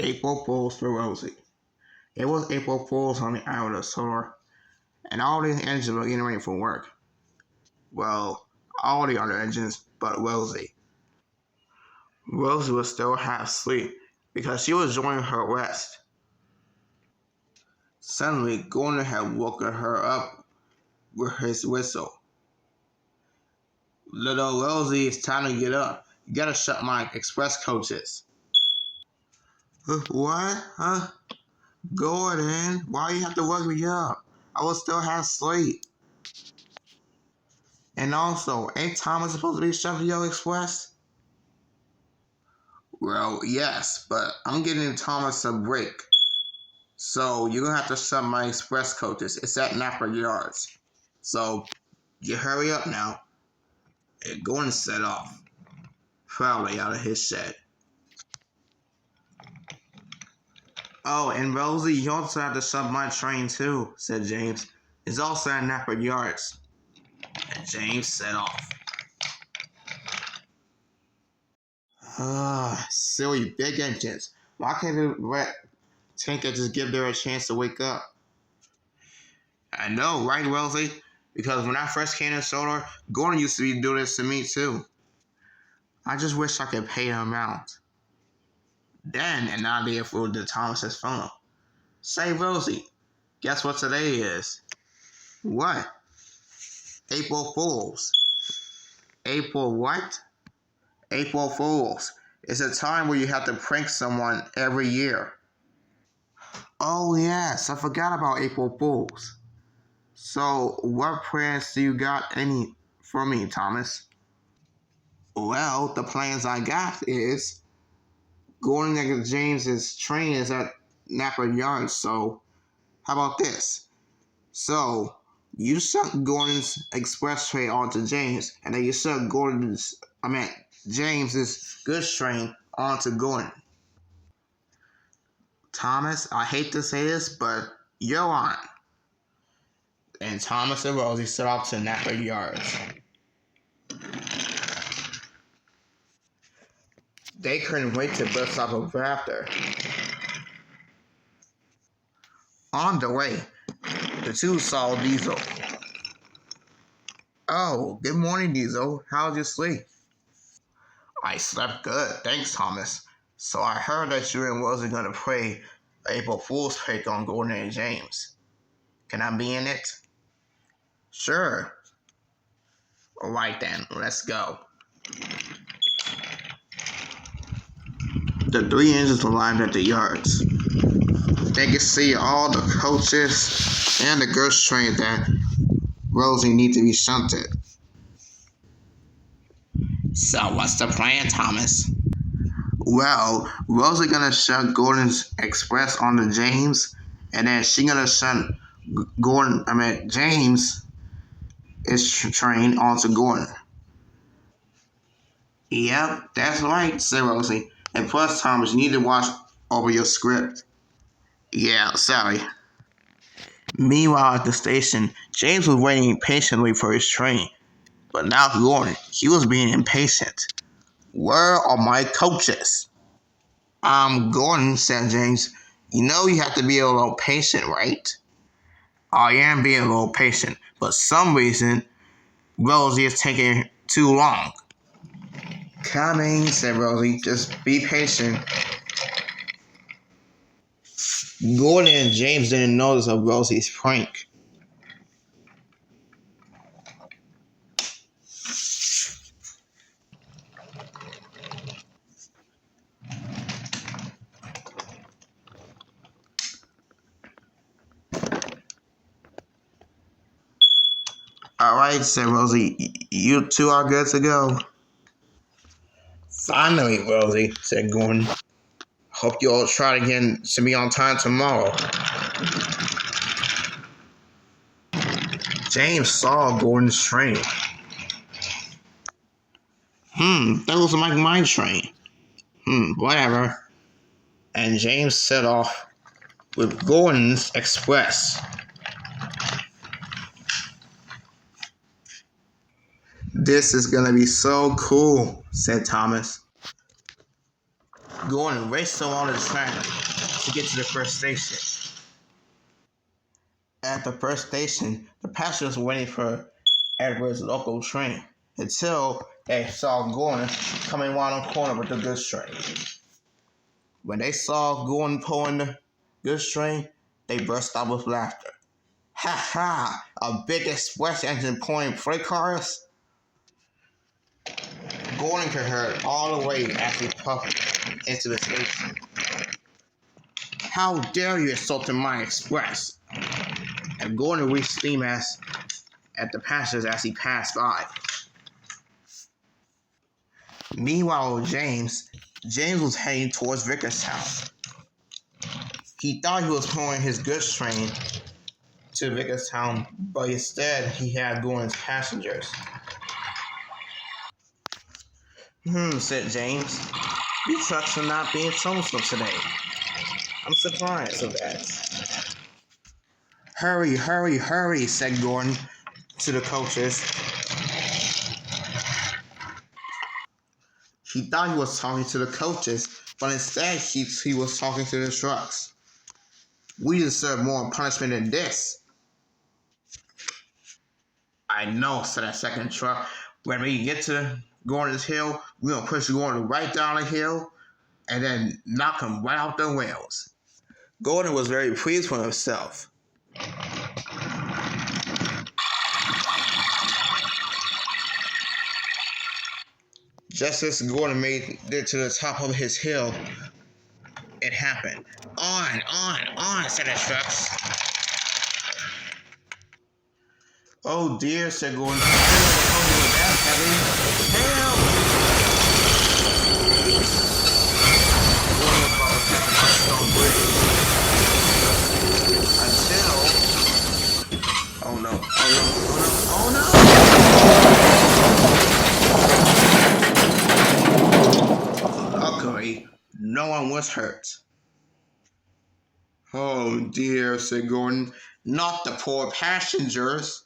April Fools for Rosie. It was April Fools on the island of Solar, and all these engines were getting ready for work. Well, all the other engines but Rosie. Rosie was still half asleep because she was enjoying her rest. Suddenly, Gordon had woken her up with his whistle. Little Rosie, it's time to get up. You gotta shut my express coaches. What? Gordon, why you have to wake me up? I was still half asleep. And also, ain't Thomas supposed to be shoving your express? Well, yes, but I'm getting Thomas a break. So you're gonna have to shove my express coaches. It's at Napa Yards. So you hurry up now. And Gordon set off, proudly out of his shed. Oh, and Rosie, you also have to shove my train too, said James. It's also at Napa Yards. And James set off. Silly big engines. Why can't the tanker just give them a chance to wake up? I know, right, Rosie? Because when I first came to Solar, Gordon used to be doing this to me too. I just wish I could pay him out. Then an idea flew to Thomas's phone. Say, Rosie, guess what today is? What? April Fools. April what? April Fools. It's a time where you have to prank someone every year. Oh yes, I forgot about April Fools. So, what plans do you got for me, Thomas? Well, the plans I got is Gordon and James's train is at Napa Yards, so how about this? So, you suck Gordon's express train onto James, and then you suck James's goods train onto Gordon. Thomas, I hate to say this, but you're on. And Thomas and Rosie set off to Napa Yards. They couldn't wait to burst out of laughter. On the way, the two saw Diesel. Oh, good morning, Diesel. How'd you sleep? I slept good, thanks, Thomas. So I heard that you and Rosie gonna play April Fool's prank on Gordon and James. Can I be in it? Sure. Alright then, let's go. The three engines arrived at the yards. They could see all the coaches and the goods train that Rosie need to be shunted. So what's the plan, Thomas? Well, Rosie gonna shunt Gordon's express onto James, and then she gonna shunt James is train onto Gordon. Yep, that's right, said Rosie. And plus, Thomas, you need to watch over your script. Yeah, sorry. Meanwhile, at the station, James was waiting patiently for his train. But now Gordon, he was being impatient. Where are my coaches? Gordon, said James. You know you have to be a little patient, right? I am being a little patient, but some reason Rosie is taking too long. Coming, said Rosie. Just be patient. Gordon and James didn't notice of Rosie's prank. Alright, said Rosie, you two are good to go. Finally, Rosie, said Gordon. Hope you all try again to be on time tomorrow. James saw Gordon's train. That was like my train. Whatever. And James set off with Gordon's express. This is gonna be so cool, said Thomas. Gordon raced along the track to get to the first station. At the first station, the passengers were waiting for Edward's local train until they saw Gordon coming around the corner with the goods train. When they saw Gordon pulling the goods train, they burst out with laughter. Ha ha! A big express engine pulling freight cars? Gordon could hear it all the way as he puffed into the station. How dare you insult my express? And Gordon reached steam at the passengers as he passed by. Meanwhile, James was heading towards Vickerstown. He thought he was pulling his goods train to Vickerstown, but instead he had Gordon's passengers. Said James. These trucks are not being troublesome today. I'm surprised of that. Hurry, hurry, hurry, said Gordon to the coaches. He thought he was talking to the coaches, but instead he was talking to the trucks. We deserve more punishment than this. I know, said that second truck. When we get to Gordon's hill, we're going to push Gordon right down the hill and then knock him right out the wheels. Gordon was very pleased with himself. Just as Gordon made it to the top of his hill, it happened. On, said the trucks. Oh dear, said Gordon. Help! Gordon was about to pass by stone bridge. Until... Oh no. Luckily, no one was hurt. Oh dear, said Gordon. Not the poor passengers.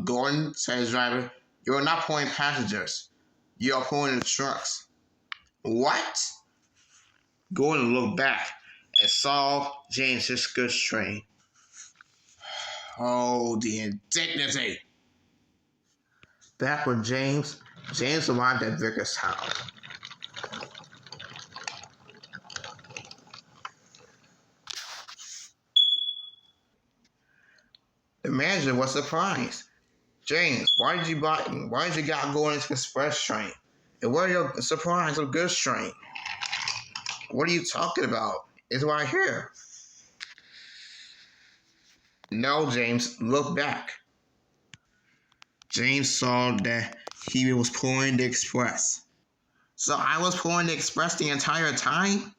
Gordon, said his driver, you're not pulling passengers. You're pulling the trucks. What? Gordon looked back and saw James's goods train. Oh, the indignity. Back with James arrived at Vicker's house. The manager was surprised. James, why did you got Gordon's express train? And where are your surprise of goods train? What are you talking about? It's right here. No, James, look back. James saw that he was pulling the express. So I was pulling the express the entire time?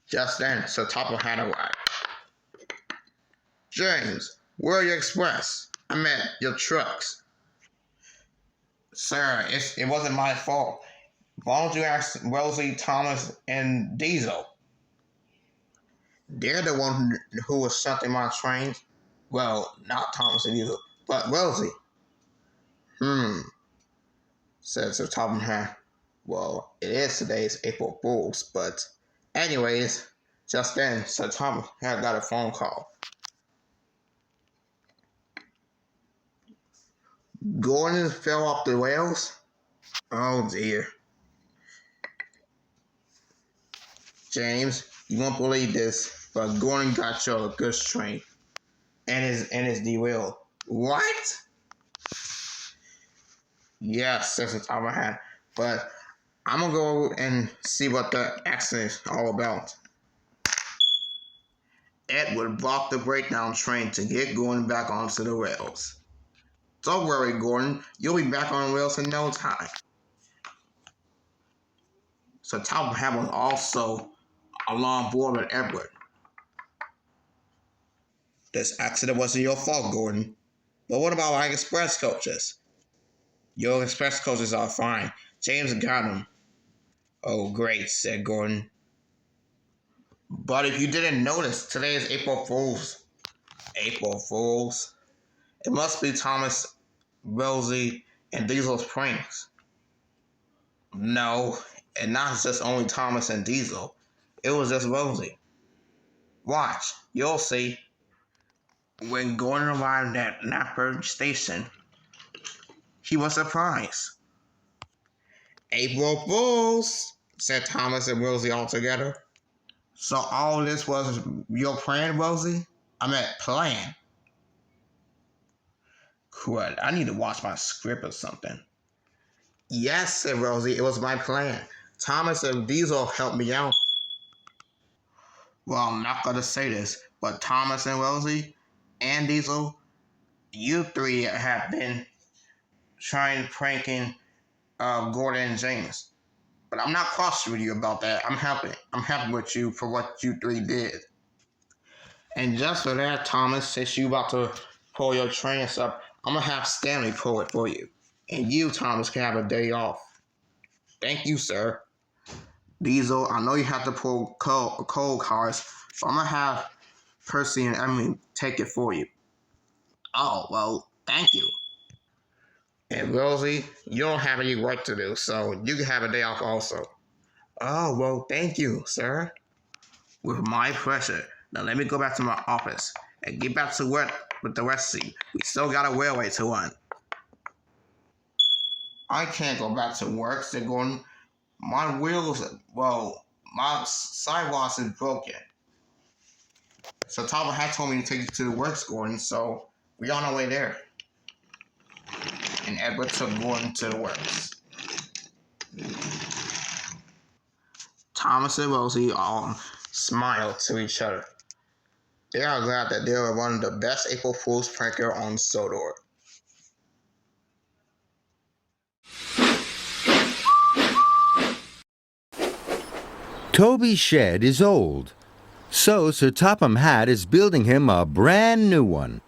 Just then, Sir Topple had arrived. James, where are your express? I meant your trucks. Sir, it wasn't my fault. Why don't you ask Rosie, Thomas, and Diesel? They're the one who was shunting my trains. Well, not Thomas and Diesel, but Rosie. Said Sir Topham. Well, it is today's April Fools, but anyways, just then, Sir Thomas had got a phone call. Gordon fell off the rails? Oh dear. James, You won't believe this, but Gordon got you a good train and his derailed. What? Yes, that's the top of my head. But I'm gonna go and see what the accident is all about. Edward blocked the breakdown train to get Gordon back onto the rails. Don't worry, Gordon. You'll be back on the rails in no time. So Topham was also along board with Edward. This accident wasn't your fault, Gordon. But what about our express coaches? Your express coaches are fine. James got them. Oh, great, said Gordon. But if you didn't notice, today is April Fool's. April Fool's. It must be Thomas, Rosie, and Diesel's pranks. No, and not just only Thomas and Diesel. It was just Rosie. Watch, you'll see. When Gordon arrived at Napper Station, he was surprised. April Fools, said Thomas and Rosie all together. So all this was your plan, Rosie? I meant plan. Crud, I need to watch my script or something. Yes, said Rosie, it was my plan. Thomas and Diesel helped me out. Well, I'm not going to say this, but Thomas and Rosie and Diesel, you three have been pranking Gordon and James. But I'm not cross with you about that. I'm happy with you for what you three did. And just for that, Thomas, since you about to pull your train up, I'm going to have Stanley pull it for you. And you, Thomas, can have a day off. Thank you, sir. Diesel, I know you have to pull cold cars, so I'm going to have Percy and Emily take it for you. Oh, well, thank you. And Rosie, you don't have any work to do, so you can have a day off also. Oh, well, thank you, sir. With my pleasure. Now let me go back to my office and get back to work with the rest of you. We still got a railway to run. I can't go back to work, said Gordon. My sidewalks is broken. So Talbot had told me to take you to the works, Gordon, so we're on our way there. And Edward took Gordon to the works. Thomas and Rosie all smiled to each other. They are glad that they were one of the best April Fool's pranker on Sodor. Toby's shed is old, so Sir Topham Hatt is building him a brand new one.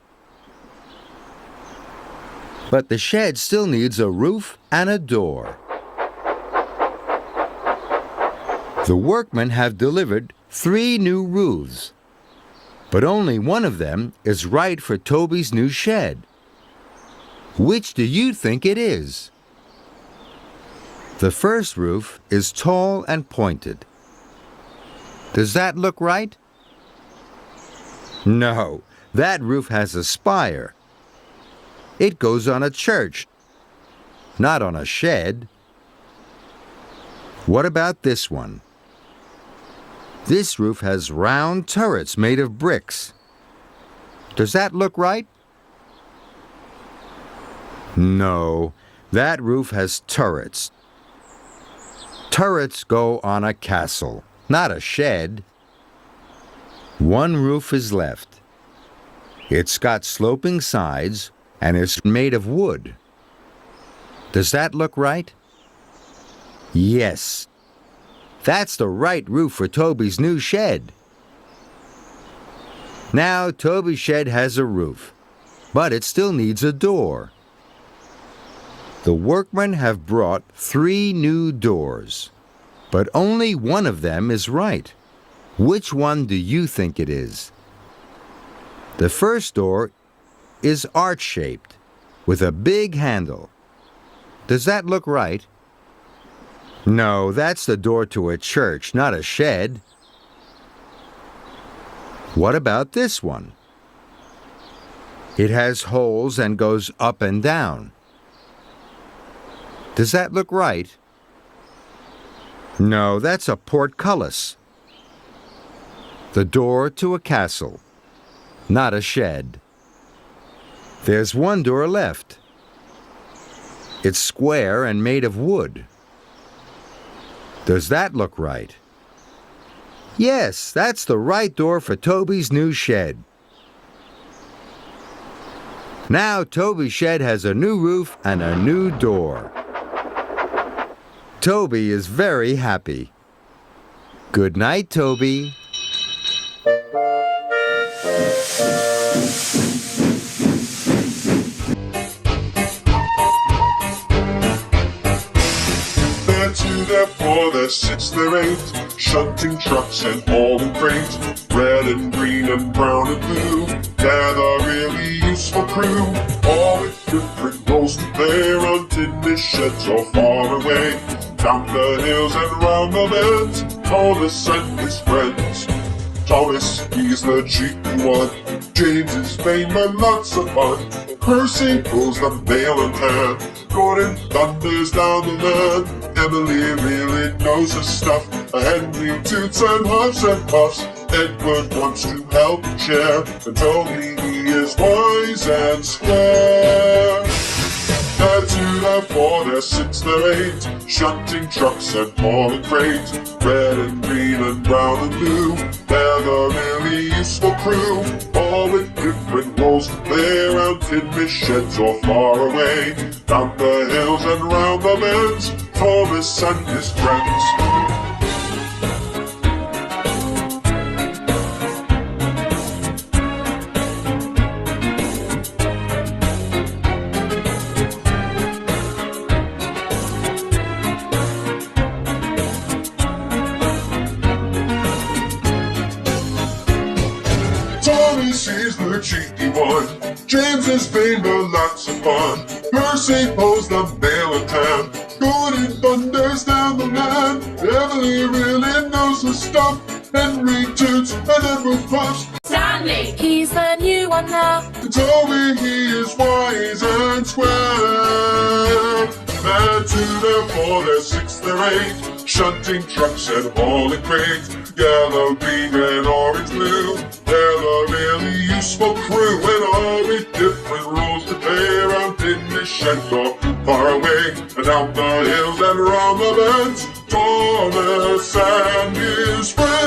But the shed still needs a roof and a door. The workmen have delivered 3 new roofs, but only one of them is right for Toby's new shed. Which do you think it is? The first roof is tall and pointed. Does that look right? No, that roof has a spire. It goes on a church, not on a shed. What about this one? This roof has round turrets made of bricks. Does that look right? No, that roof has turrets. Turrets go on a castle, not a shed. One roof is left. It's got sloping sides and it's made of wood. Does that look right? Yes. That's the right roof for Toby's new shed. Now Toby's shed has a roof, but it still needs a door. The workmen have brought 3 new doors, but only one of them is right. Which one do you think it is? The first door is arch-shaped, with a big handle. Does that look right? No, that's the door to a church, not a shed. What about this one? It has holes and goes up and down. Does that look right? No, that's a portcullis. the door to a castle, not a shed. There's one door left. It's square and made of wood. Does that look right? Yes, that's the right door for Toby's new shed. Now Toby's shed has a new roof and a new door. Toby is very happy. Good night, Toby. Therefore there sits their eight, shunting trucks and hauling freight, red and green and brown and blue. They're the really useful crew, all with different roles to play, around in sheds or far away, down the hills and round the bends. Thomas and his friends. Thomas, he's the cheeky one. James is vain but lots of fun. Percy pulls the mail in hand. Gordon thunders down the land. Emily really knows her stuff. Henry toots and huffs and puffs. Edward wants to help and share, and Toby, he is wise and square. There two, there four, there six, there eight, shunting trucks and hauling freight, red and green and brown and blue. They're the really useful crew, all with different roles to play, around in sheds or far away, down the hills and round the bends. Thomas and his friends. Tommy sees the cheeky one. James is vain but lots of fun. Percy pulls the mail in hand. Gordon thunders down the land. Emily really knows her stuff. Henry toots and Edward puffs. Stanley, he's the new one now. Toby, he is wise and square. There two, there four, there six, there eight, shunting trucks and hauling freight, yellow, green, and orange, blue. They're the really useful crew, and all with different roles to play, around in the shed or far away, and down the hills and round the bends. Thomas and his friends.